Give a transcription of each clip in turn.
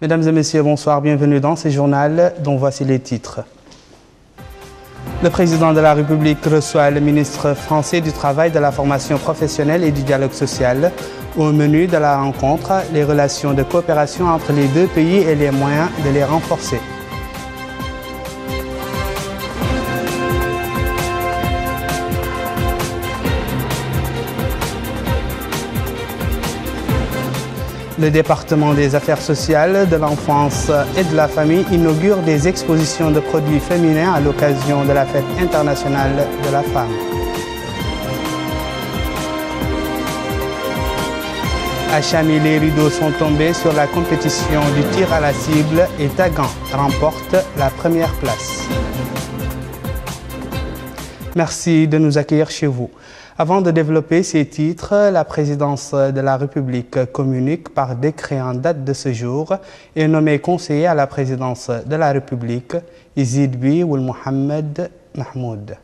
Mesdames et messieurs, bonsoir, bienvenue dans ce journal dont voici les titres. Le président de la République reçoit le ministre français du Travail, de la formation professionnelle et du dialogue social. Au menu de la rencontre, les relations de coopération entre les deux pays et les moyens de les renforcer. Le département des affaires sociales, de l'enfance et de la famille inaugure des expositions de produits féminins à l'occasion de la fête internationale de la femme. À Chami, les rideaux sont tombés sur la compétition du tir à la cible et Tagan remporte la première place. Merci de nous accueillir chez vous. Avant de développer ces titres, la présidence de la République communique par décret en date de ce jour et nommé conseiller à la présidence de la République, Izid Bi Ould Mohamed Mahmoud.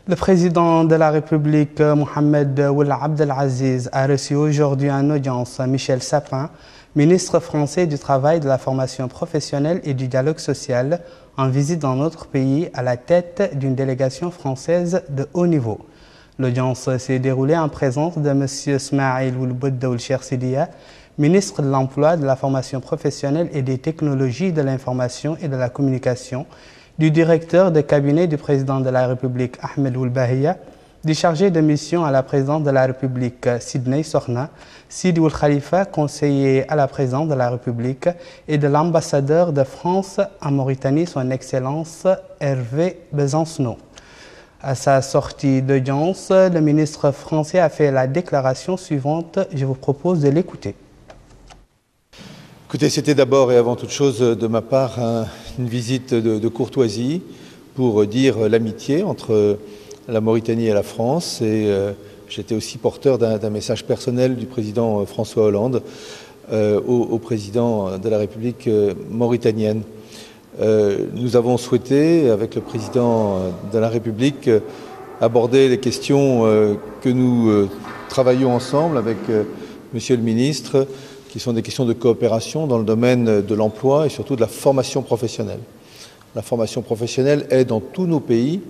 Le président de la République, Mohamed Ould Abdelaziz, a reçu aujourd'hui en audience Michel Sapin, ministre français du Travail, de la formation professionnelle et du dialogue social, en visite dans notre pays à la tête d'une délégation française de haut niveau. L'audience s'est déroulée en présence de M. Smaïl Ould Bouddha Ould Chersidia, ministre de l'Emploi, de la formation professionnelle et des technologies de l'information et de la communication, du directeur de cabinet du président de la République Ahmed Ould Bahia, du chargé de mission à la présidence de la République Sidney Sorna, Sidi Ould Khalifa, conseiller à la présidence de la République, et de l'ambassadeur de France en Mauritanie, son Excellence Hervé Besancenot. À sa sortie d'audience, le ministre français a fait la déclaration suivante. Je vous propose de l'écouter. Écoutez, c'était d'abord et avant toute chose de ma part une visite de courtoisie pour dire l'amitié entre la Mauritanie et la France, et j'étais aussi porteur d'un message personnel du président François Hollande au président de la République mauritanienne. Nous avons souhaité, avec le président de la République, aborder les questions que nous travaillons ensemble avec Monsieur le ministre, qui sont des questions de coopération dans le domaine de l'emploi et surtout de la formation professionnelle. La formation professionnelle est dans tous nos pays.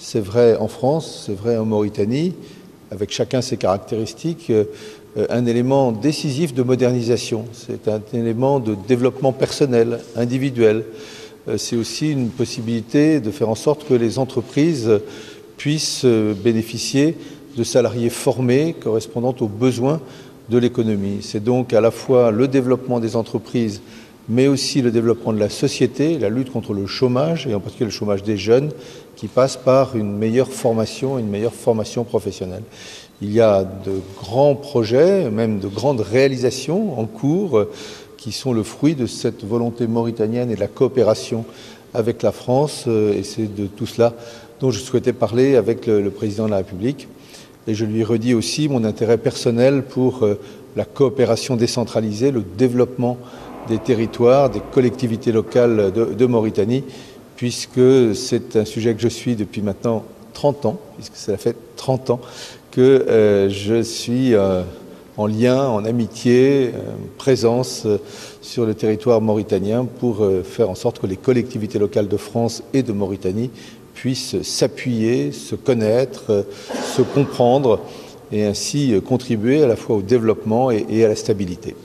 C'est vrai en France, c'est vrai en Mauritanie, avec chacun ses caractéristiques, un élément décisif de modernisation. C'est un élément de développement personnel, individuel. C'est aussi une possibilité de faire en sorte que les entreprises puissent bénéficier de salariés formés correspondant aux besoins de l'économie. C'est donc à la fois le développement des entreprises, mais aussi le développement de la société, la lutte contre le chômage, et en particulier le chômage des jeunes, qui passe par une meilleure formation professionnelle. Il y a de grands projets, même de grandes réalisations en cours, qui sont le fruit de cette volonté mauritanienne et de la coopération avec la France, et c'est de tout cela dont je souhaitais parler avec le président de la République. Et je lui redis aussi mon intérêt personnel pour la coopération décentralisée, le développement des territoires, des collectivités locales de Mauritanie, puisque c'est un sujet que je suis depuis maintenant 30 ans, puisque ça fait 30 ans que je suis en lien, en amitié, présence sur le territoire mauritanien pour faire en sorte que les collectivités locales de France et de Mauritanie puissent s'appuyer, se connaître, se comprendre et ainsi contribuer à la fois au développement et à la stabilité.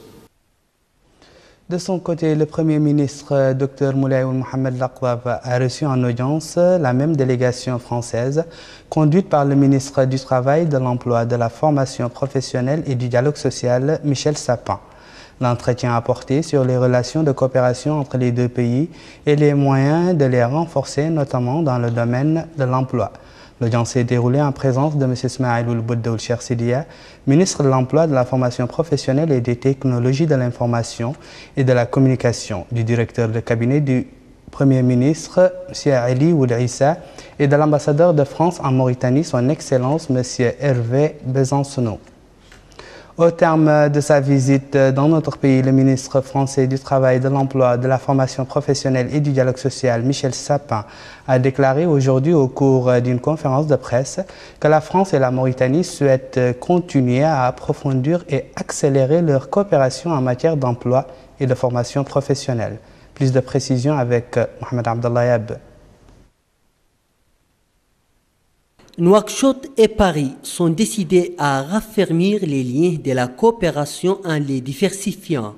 De son côté, le Premier ministre Dr Moulay Ould Mohamed Laqwab a reçu en audience la même délégation française conduite par le ministre du Travail, de l'Emploi, de la formation professionnelle et du dialogue social, Michel Sapin. L'entretien a porté sur les relations de coopération entre les deux pays et les moyens de les renforcer, notamment dans le domaine de l'emploi. L'audience s'est déroulée en présence de M. Smaïl Ould Bouddha Ould Chersidia, ministre de l'Emploi, de la formation professionnelle et des technologies de l'information et de la communication, du directeur de cabinet du Premier ministre, M. Ali Ould Issa, et de l'ambassadeur de France en Mauritanie, son Excellence, M. Hervé Besancenot. Au terme de sa visite dans notre pays, le ministre français du Travail, de l'Emploi, de la formation professionnelle et du dialogue social, Michel Sapin, a déclaré aujourd'hui au cours d'une conférence de presse que la France et la Mauritanie souhaitent continuer à approfondir et accélérer leur coopération en matière d'emploi et de formation professionnelle. Plus de précisions avec Mohamed Abdallah Yab. Nouakchott et Paris sont décidés à raffermir les liens de la coopération en les diversifiant.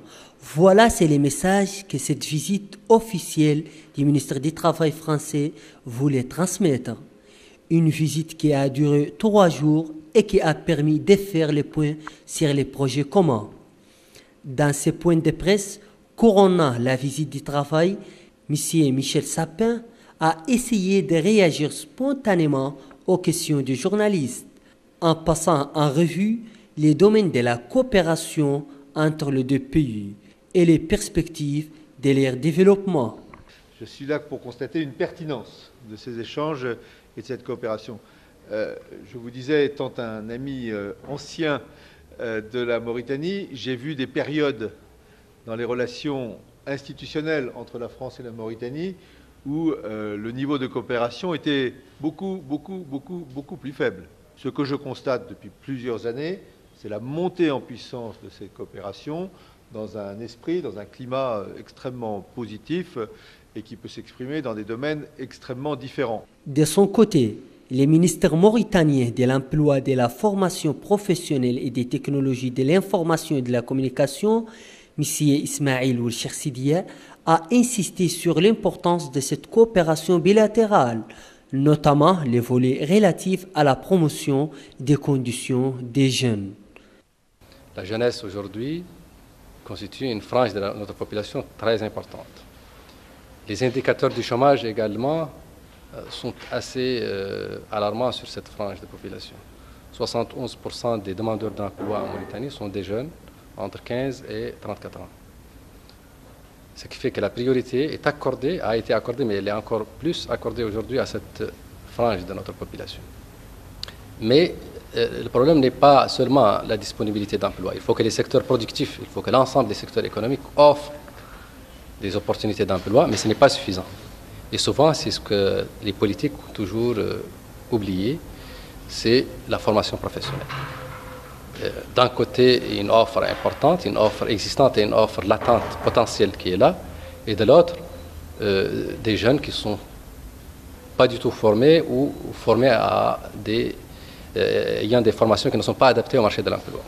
Voilà, c'est les messages que cette visite officielle du ministre du Travail français voulait transmettre. Une visite qui a duré 3 jours et qui a permis de faire les points sur les projets communs. Dans ces points de presse, couronnant la visite du travail, M. Michel Sapin a essayé de réagir spontanément aux questions du journaliste, en passant en revue les domaines de la coopération entre les deux pays et les perspectives de leur développement. Je suis là pour constater une pertinence de ces échanges et de cette coopération. Je vous disais, étant un ami ancien de la Mauritanie, j'ai vu des périodes dans les relations institutionnelles entre la France et la Mauritanie où le niveau de coopération était beaucoup plus faible. Ce que je constate depuis plusieurs années, c'est la montée en puissance de ces coopérations dans un esprit, dans un climat extrêmement positif et qui peut s'exprimer dans des domaines extrêmement différents. De son côté, le ministre mauritanien de l'Emploi, de la Formation professionnelle et des technologies de l'information et de la communication, M. Ismail Ould-Chersidia, a insisté sur l'importance de cette coopération bilatérale, notamment les volets relatifs à la promotion des conditions des jeunes. La jeunesse aujourd'hui constitue une frange de notre population très importante. Les indicateurs du chômage également sont assez alarmants sur cette frange de population. 71% des demandeurs d'emploi en Mauritanie sont des jeunes entre 15 et 34 ans. Ce qui fait que la priorité a été accordée, mais elle est encore plus accordée aujourd'hui à cette frange de notre population. Mais le problème n'est pas seulement la disponibilité d'emploi. Il faut que les secteurs productifs, il faut que l'ensemble des secteurs économiques offrent des opportunités d'emploi, mais ce n'est pas suffisant. Et souvent, c'est ce que les politiques ont toujours oublié, c'est la formation professionnelle. D'un côté, une offre importante, une offre existante et une offre latente, potentielle qui est là, et de l'autre, des jeunes qui ne sont pas du tout formés ou formés à ayant des formations qui ne sont pas adaptées au marché de l'emploi.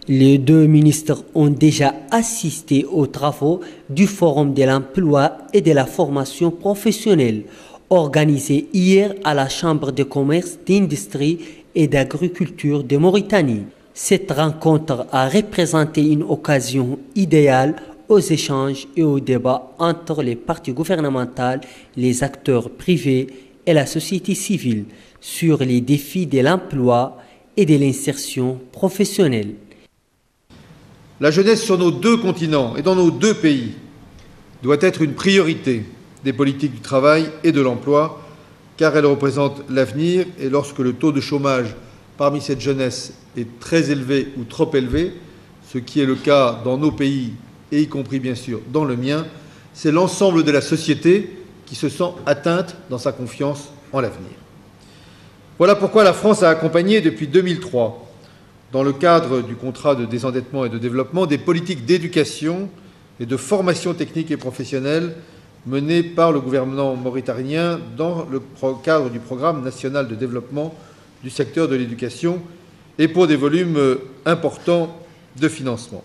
Les deux ministres ont déjà assisté aux travaux du Forum de l'emploi et de la formation professionnelle, organisé hier à la Chambre de commerce, d'industrie et d'agriculture de Mauritanie. Cette rencontre a représenté une occasion idéale aux échanges et aux débats entre les partis gouvernementaux, les acteurs privés et la société civile sur les défis de l'emploi et de l'insertion professionnelle. La jeunesse sur nos deux continents et dans nos deux pays doit être une priorité des politiques du travail et de l'emploi, car elle représente l'avenir et lorsque le taux de chômage parmi cette jeunesse est très élevé ou trop élevé, ce qui est le cas dans nos pays et y compris bien sûr dans le mien, c'est l'ensemble de la société qui se sent atteinte dans sa confiance en l'avenir. Voilà pourquoi la France a accompagné depuis 2003, dans le cadre du contrat de désendettement et de développement, des politiques d'éducation et de formation technique et professionnelle menées par le gouvernement mauritanien dans le cadre du programme national de développement du secteur de l'éducation et pour des volumes importants de financement.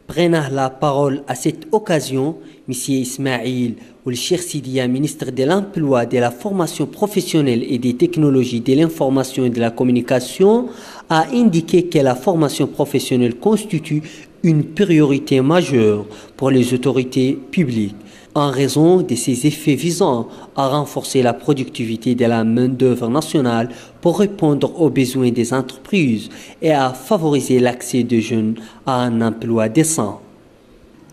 Prenant la parole à cette occasion, M. Ismail Ould-Chersidia, ministre de l'Emploi, de la Formation professionnelle et des technologies de l'information et de la communication, a indiqué que la formation professionnelle constitue une priorité majeure pour les autorités publiques, en raison de ses effets visant à renforcer la productivité de la main-d'œuvre nationale pour répondre aux besoins des entreprises et à favoriser l'accès des jeunes à un emploi décent.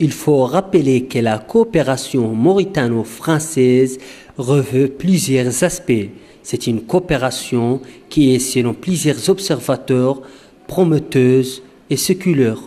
Il faut rappeler que la coopération mauritano-française revêt plusieurs aspects. C'est une coopération qui est, selon plusieurs observateurs, prometteuse et séculaire.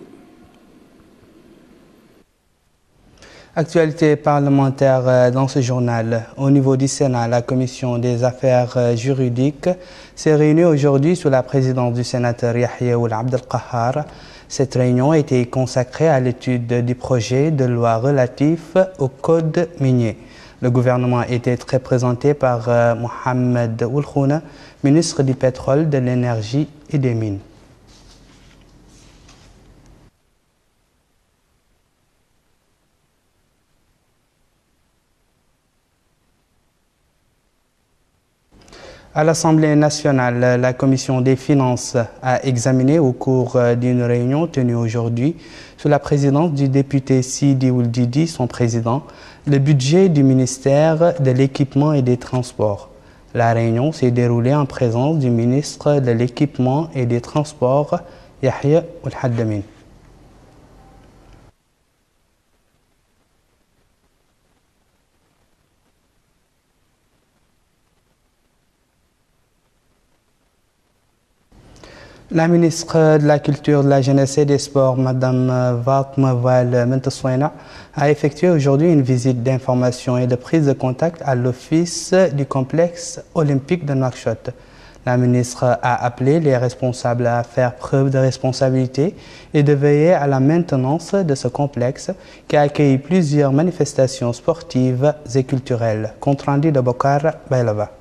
Actualité parlementaire dans ce journal. Au niveau du Sénat, la commission des affaires juridiques s'est réunie aujourd'hui sous la présidence du sénateur Yahya Ould Abdelkahar. Cette réunion a été consacrée à l'étude du projet de loi relatif au code minier. Le gouvernement était représenté par Mohamed Oulkhouna, ministre du Pétrole, de l'Énergie et des Mines. À l'Assemblée nationale, la Commission des finances a examiné au cours d'une réunion tenue aujourd'hui sous la présidence du député Sidi Ould Didi, son président, le budget du ministère de l'Équipement et des Transports. La réunion s'est déroulée en présence du ministre de l'Équipement et des Transports, Yahya Ould Haddamin. La ministre de la Culture, de la Jeunesse et des Sports, Mme Fatma Wal Mentessoina, a effectué aujourd'hui une visite d'information et de prise de contact à l'office du complexe olympique de Nouakchott. La ministre a appelé les responsables à faire preuve de responsabilité et de veiller à la maintenance de ce complexe qui a accueilli plusieurs manifestations sportives et culturelles. Compte rendu de Bokar Bailava.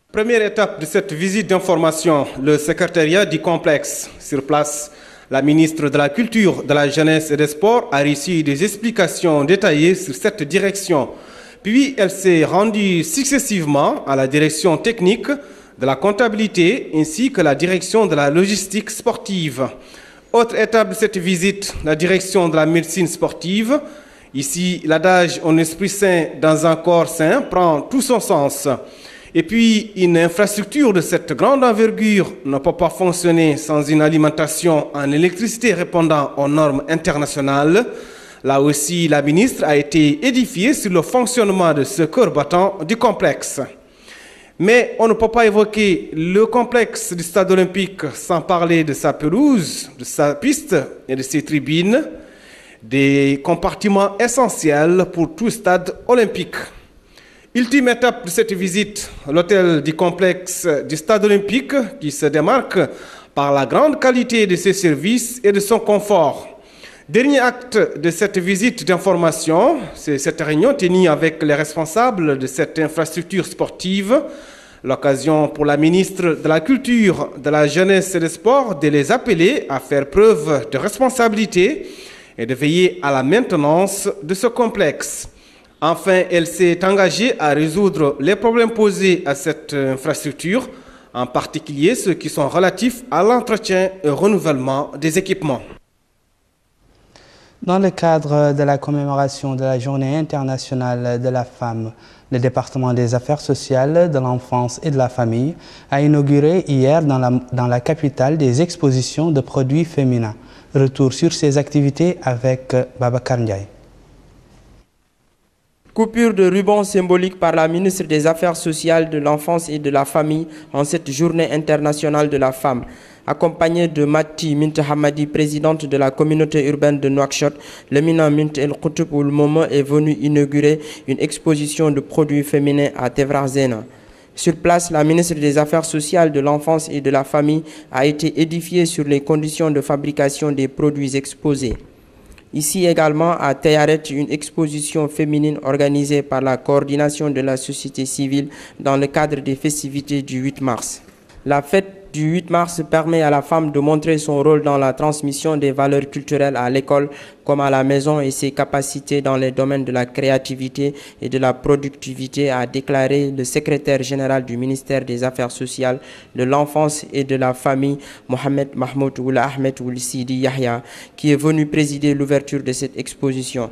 Première étape de cette visite d'information, le secrétariat du complexe. Sur place, la ministre de la Culture, de la Jeunesse et des Sports a reçu des explications détaillées sur cette direction. Puis, elle s'est rendue successivement à la direction technique, de la comptabilité ainsi que la direction de la logistique sportive. Autre étape de cette visite, la direction de la médecine sportive. Ici, l'adage « en esprit sain dans un corps sain » prend tout son sens. Et puis, une infrastructure de cette grande envergure ne peut pas fonctionner sans une alimentation en électricité répondant aux normes internationales. Là aussi, la ministre a été édifiée sur le fonctionnement de ce cœur battant du complexe. Mais on ne peut pas évoquer le complexe du stade olympique sans parler de sa pelouse, de sa piste et de ses tribunes, des compartiments essentiels pour tout stade olympique. Ultime étape de cette visite, l'hôtel du complexe du stade olympique qui se démarque par la grande qualité de ses services et de son confort. Dernier acte de cette visite d'information, c'est cette réunion tenue avec les responsables de cette infrastructure sportive. L'occasion pour la ministre de la Culture, de la Jeunesse et des Sports de les appeler à faire preuve de responsabilité et de veiller à la maintenance de ce complexe. Enfin, elle s'est engagée à résoudre les problèmes posés à cette infrastructure, en particulier ceux qui sont relatifs à l'entretien et au renouvellement des équipements. Dans le cadre de la commémoration de la Journée internationale de la femme, le département des affaires sociales, de l'enfance et de la famille a inauguré hier dans la capitale des expositions de produits féminins. Retour sur ces activités avec Babacar Ndiaye. Coupure de ruban symbolique par la ministre des Affaires sociales, de l'enfance et de la famille en cette journée internationale de la femme. Accompagnée de Mati Mint Hamadi, présidente de la communauté urbaine de Nouakchott, Lemina Mint El Koutoub ou le moment est venu inaugurer une exposition de produits féminins à Tevrazena. Sur place, la ministre des Affaires sociales, de l'enfance et de la famille a été édifiée sur les conditions de fabrication des produits exposés. Ici également à Tayaret, une exposition féminine organisée par la coordination de la société civile dans le cadre des festivités du 8 mars. La fête du 8 mars permet à la femme de montrer son rôle dans la transmission des valeurs culturelles à l'école comme à la maison et ses capacités dans les domaines de la créativité et de la productivité, a déclaré le secrétaire général du ministère des Affaires sociales, de l'enfance et de la famille, Mohamed Mahmoud Oula Ahmed Ould Sidi Yahya, qui est venu présider l'ouverture de cette exposition.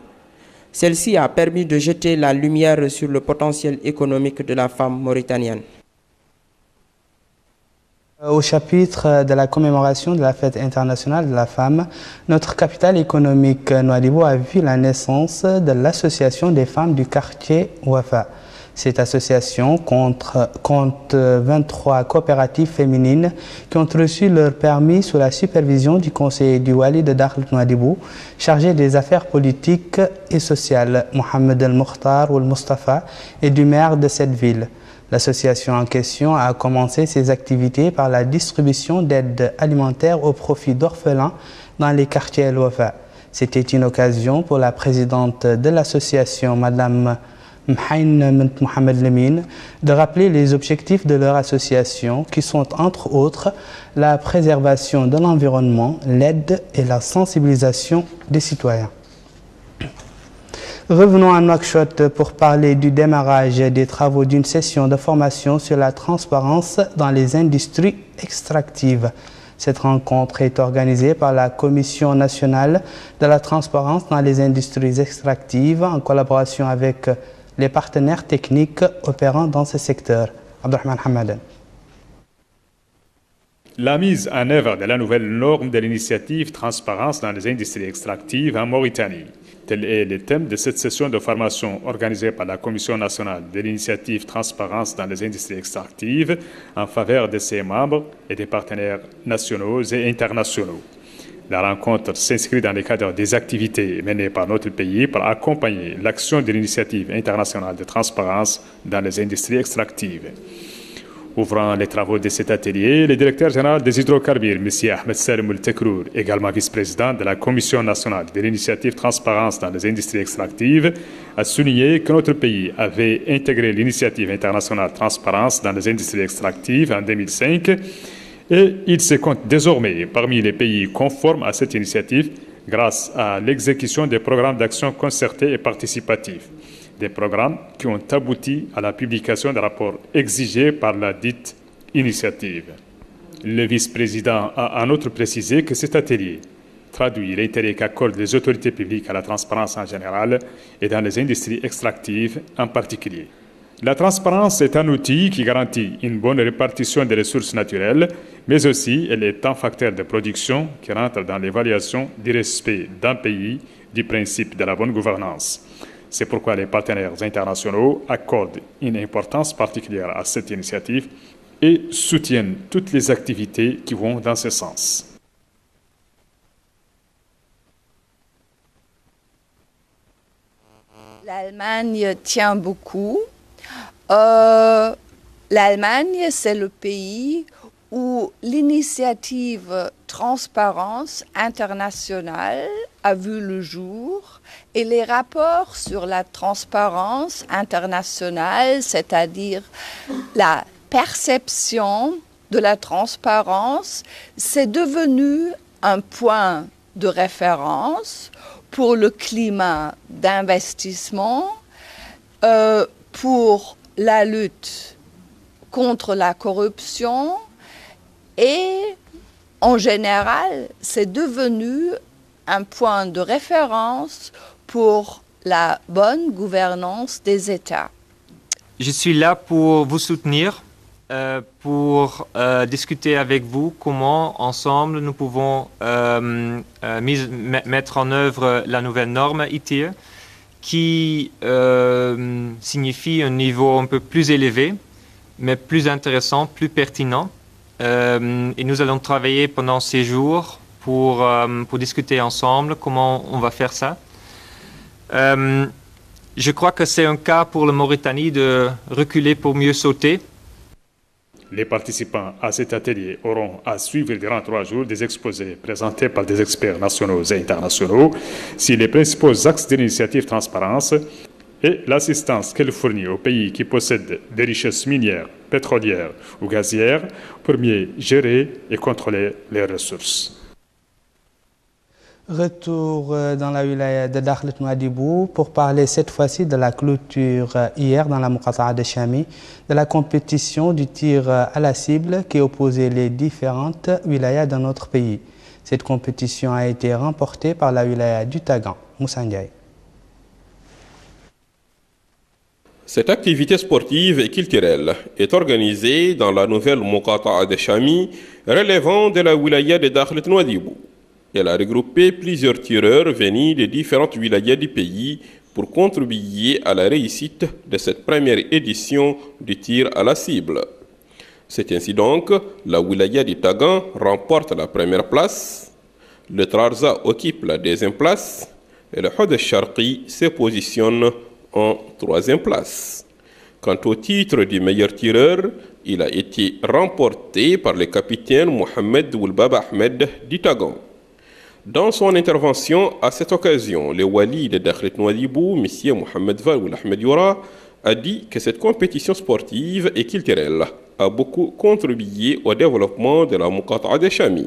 Celle-ci a permis de jeter la lumière sur le potentiel économique de la femme mauritanienne. Au chapitre de la commémoration de la fête internationale de la femme, notre capitale économique Nouadhibou a vu la naissance de l'association des femmes du quartier Wafa. Cette association compte 23 coopératives féminines qui ont reçu leur permis sous la supervision du conseiller du Wali de Dakhel Nouadhibou, chargé des affaires politiques et sociales, Mohamed El Mokhtar ou El Mustafa, et du maire de cette ville. L'association en question a commencé ses activités par la distribution d'aides alimentaires au profit d'orphelins dans les quartiers El Wafa. C'était une occasion pour la présidente de l'association, Madame Mhaïn Mohamed Lemine, de rappeler les objectifs de leur association qui sont entre autres la préservation de l'environnement, l'aide et la sensibilisation des citoyens. Revenons à Nouakchott pour parler du démarrage des travaux d'une session de formation sur la transparence dans les industries extractives. Cette rencontre est organisée par la Commission nationale de la transparence dans les industries extractives en collaboration avec les partenaires techniques opérant dans ce secteur. Abdelrahman Hamadan. La mise en œuvre de la nouvelle norme de l'initiative Transparence dans les industries extractives en Mauritanie. Tel est le thème de cette session de formation organisée par la Commission nationale de l'initiative Transparence dans les industries extractives en faveur de ses membres et des partenaires nationaux et internationaux. La rencontre s'inscrit dans le cadre des activités menées par notre pays pour accompagner l'action de l'initiative internationale de transparence dans les industries extractives. Ouvrant les travaux de cet atelier, le directeur général des hydrocarbures, M. Ahmed Salim El-Tekrour, également vice-président de la Commission nationale de l'initiative Transparence dans les industries extractives, a souligné que notre pays avait intégré l'initiative internationale Transparence dans les industries extractives en 2005 et il se compte désormais parmi les pays conformes à cette initiative grâce à l'exécution des programmes d'action concertés et participatifs. Des programmes qui ont abouti à la publication des rapports exigés par la dite initiative. Le vice-président a en outre précisé que cet atelier traduit l'intérêt qu'accordent les autorités publiques à la transparence en général et dans les industries extractives en particulier. La transparence est un outil qui garantit une bonne répartition des ressources naturelles, mais aussi elle est un facteur de production qui rentre dans l'évaluation du respect d'un pays du principe de la bonne gouvernance. C'est pourquoi les partenaires internationaux accordent une importance particulière à cette initiative et soutiennent toutes les activités qui vont dans ce sens. L'Allemagne tient beaucoup. L'Allemagne, c'est le pays où l'initiative Transparence internationale a vu le jour et les rapports sur la transparence internationale, c'est-à-dire la perception de la transparence, c'est devenu un point de référence pour le climat d'investissement, pour la lutte contre la corruption et en général, c'est devenu un point de référence pour la bonne gouvernance des États. Je suis là pour vous soutenir, pour discuter avec vous comment ensemble nous pouvons mettre en œuvre la nouvelle norme ITIE qui signifie un niveau un peu plus élevé, mais plus intéressant, plus pertinent. Et nous allons travailler pendant ces jours pour discuter ensemble comment on va faire ça. Je crois que c'est un cas pour la Mauritanie de reculer pour mieux sauter. Les participants à cet atelier auront à suivre durant 3 jours des exposés présentés par des experts nationaux et internationaux sur les principaux axes de l'initiative Transparence et l'assistance qu'elle fournit aux pays qui possèdent des richesses minières, pétrolières ou gazières pour mieux gérer et contrôler les ressources. Retour dans la wilaya de Dakhlet Nouadhibou pour parler cette fois-ci de la clôture hier dans la Muqata'a de Chami, de la compétition du tir à la cible qui opposait les différentes wilayas de notre pays. Cette compétition a été remportée par la wilaya du Tagan. Moussa Ndiaye. Cette activité sportive et culturelle est organisée dans la nouvelle Muqata'a de Chami, relevant de la wilaya de Dakhlet Nouadhibou. Elle a regroupé plusieurs tireurs venus des différentes wilayas du pays pour contribuer à la réussite de cette première édition du tir à la cible. C'est ainsi donc la wilaya du Tagan remporte la première place, le Trarza occupe la deuxième place et le Hod al-Sharqi se positionne en troisième place. Quant au titre du meilleur tireur, il a été remporté par le capitaine Mohamed Oulbaba Ahmed d'Itagan. Dans son intervention à cette occasion, le wali de Dakhlet Nouadhibou, M. Mohamed Vaoul Ahmed Youra, a dit que cette compétition sportive et culturelle a beaucoup contribué au développement de la Muqata'a de Chami.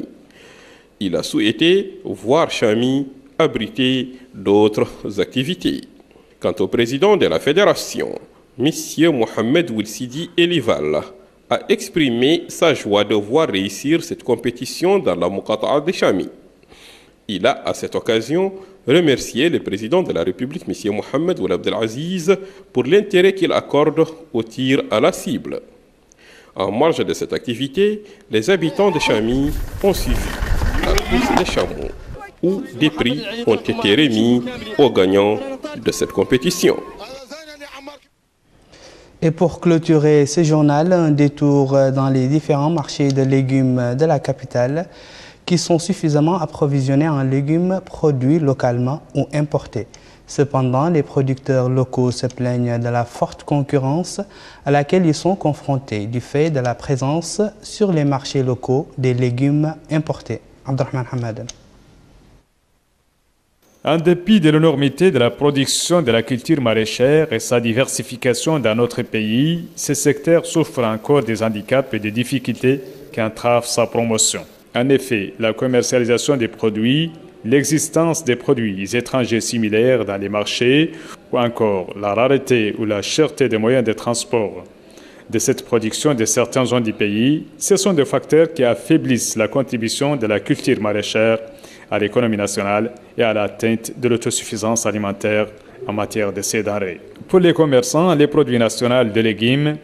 Il a souhaité voir Chami abriter d'autres activités. Quant au président de la fédération, M. Mohamed Wilsidi Elival, a exprimé sa joie de voir réussir cette compétition dans la Muqata'a de Chami. Il a, à cette occasion, remercié le président de la République, M. Mohamed Ould Abdelaziz, pour l'intérêt qu'il accorde au tir à la cible. En marge de cette activité, les habitants de Chami ont suivi la course des chameaux, où des prix ont été remis aux gagnants de cette compétition. Et pour clôturer ce journal, un détour dans les différents marchés de légumes de la capitale qui sont suffisamment approvisionnés en légumes produits localement ou importés. Cependant, les producteurs locaux se plaignent de la forte concurrence à laquelle ils sont confrontés du fait de la présence sur les marchés locaux des légumes importés. Abdelrahman Hamadan. En dépit de l'énormité de la production de la culture maraîchère et sa diversification dans notre pays, ce secteur souffre encore des handicaps et des difficultés qui entravent sa promotion. En effet, la commercialisation des produits, l'existence des produits étrangers similaires dans les marchés, ou encore la rareté ou la cherté des moyens de transport de cette production de certaines zones du pays, ce sont des facteurs qui affaiblissent la contribution de la culture maraîchère à l'économie nationale et à l'atteinte de l'autosuffisance alimentaire en matière de ces denrées. Pour les commerçants, les produits nationaux de légumes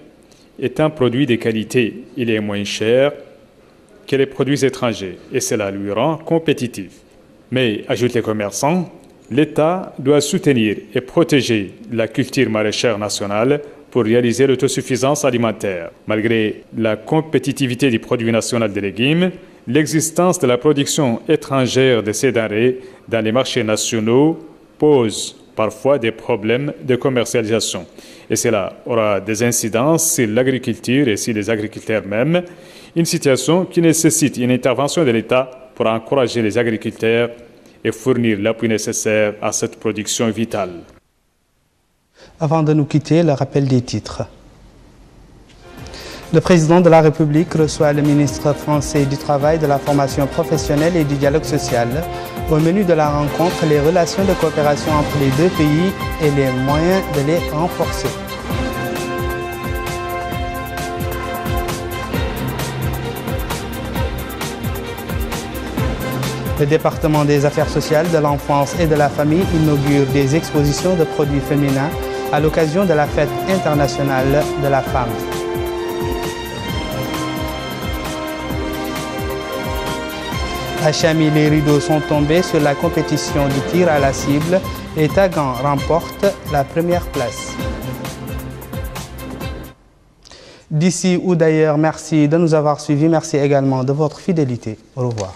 est un produit de qualité. Il est moins cher que les produits étrangers et cela lui rend compétitif. Mais, ajoutent les commerçants, l'État doit soutenir et protéger la culture maraîchère nationale pour réaliser l'autosuffisance alimentaire. Malgré la compétitivité du produit national des légumes, l'existence de la production étrangère de ces denrées dans les marchés nationaux pose parfois des problèmes de commercialisation. Et cela aura des incidences sur l'agriculture et sur les agriculteurs même, une situation qui nécessite une intervention de l'État pour encourager les agriculteurs et fournir l'appui nécessaire à cette production vitale. Avant de nous quitter, le rappel des titres. Le président de la République reçoit le ministre français du Travail, de la formation professionnelle et du dialogue social. Au menu de la rencontre, les relations de coopération entre les deux pays et les moyens de les renforcer. Le département des affaires sociales, de l'enfance et de la famille inaugure des expositions de produits féminins à l'occasion de la fête internationale de la femme. À Chami, les rideaux sont tombés sur la compétition du tir à la cible et Tagan remporte la première place. D'ici ou d'ailleurs, merci de nous avoir suivis. Merci également de votre fidélité. Au revoir.